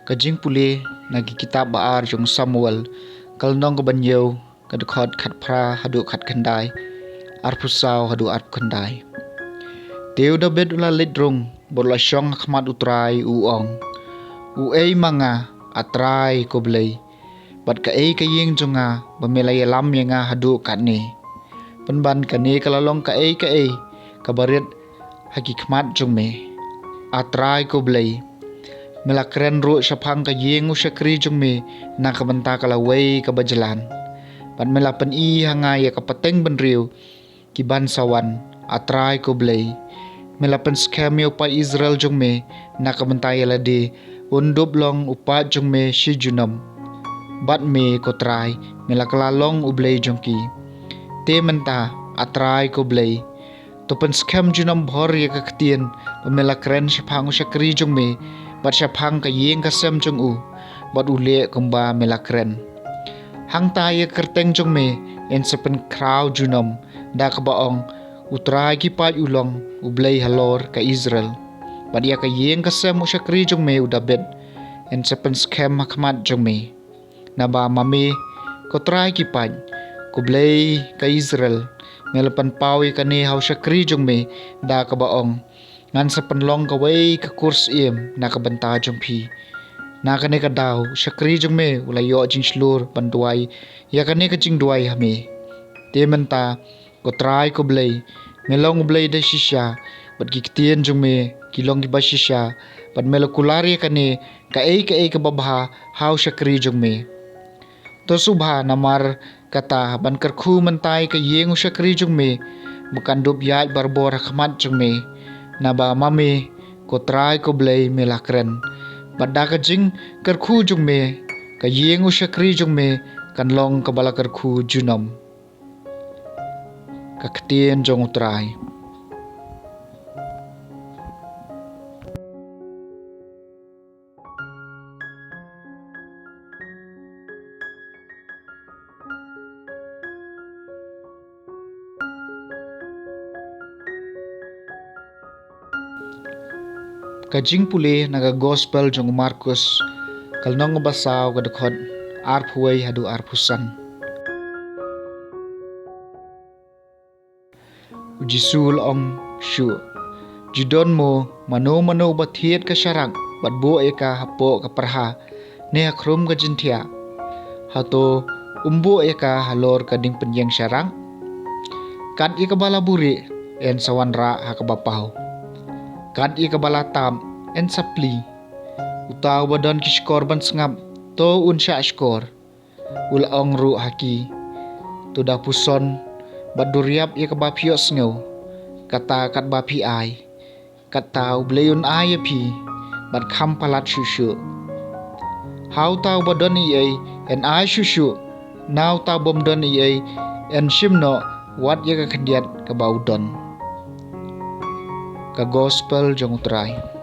Kajing pulih nagi kitab baar jong Samuel kalnong kebanyaw kadukod kat pra hadu kat kendai arpusau hadu arp kendai. Teu da bed ula lidrung bola syong khmat utrai uong. Uei manga atrai ko blei. Bat ka ei kayeng jonga bamelay lam yanga hadu kat ne. Penban kane kalalong ka ei kabarit haki khmat jong me. Atrai ko blei. Melakren ru syapang kayeng usyakri jong me na kabanta kalawai kabajalan. Bat melapan i hanga ya kapateng benriu kiban sawan atrai ko blei. Melapan skemio pa Israel jong me na kabanta ya ladi undub long upat jong me si junam. Bat me ko trai melakalalong ublei jong ki. Te menta atrai ko blei. Topen skem junam bhor ya kaktian pamelakren syapang usyakri jong me. Bat syapang kayeng kasem jong u. Bat ule kumba melakren. Hang taya kerteng jong me en sepen kraw junam da kabaong utrai kipat ulong ublei halor ka Israel. Bat ya kayeng kasem usyakri jong me udabet en sepen skem hakmat jong me. Naba mame ko trai kipat kublei ka Israel melapan pawi kane hau syakri jong me da kabaong ngan sepenlong kawai ka kurs iem na kabanta jong pi. Na kane kadaw syakri jong me ulayo jing slur banduai ya kane ka jing duai hame. Te menta ko trai ko blei melong blei da shisha bat giktien jong me kilong giba shisha bat melokulari kane ka ei ka babha hau syakri jong me. To subha namar kata ban karkhu mentai ka yeng usyakri jong me bukan dub yai barbor khmat jong me. Naba mame ko trai ko blei melakren. Bada ka jing karkhu jong me ka yeng usyakri jong me kan long kabala karkhu junam. Kaktien jong utrai. Kajing pulih naga gospel jong Markus kalnong basaw kadukod arphuay hadu arpusan. Ujisul ong syu. Judon mo mano bathiet ka syarak bat bo eka hapo ka parha ne akrum ka jintia. Hato umbo eka halor kading penyeng syarang. Kat ika bala buri en sawan ra hakabapaw. Kad ika balatam en sapli. Utaw badon kishkor ban sngap to unsya skor. Ulaong ru haki. Tuda puson baduriap ika bapio sngaw. Kata kat bapi ay. Kataw bleyon ay api. Bad kampalat syusyu. How taw badon iyay en ay syusyu. Now taw bomdon iyay en shimno wat ika kandiat kabaudon. Ka gospel jong utrai.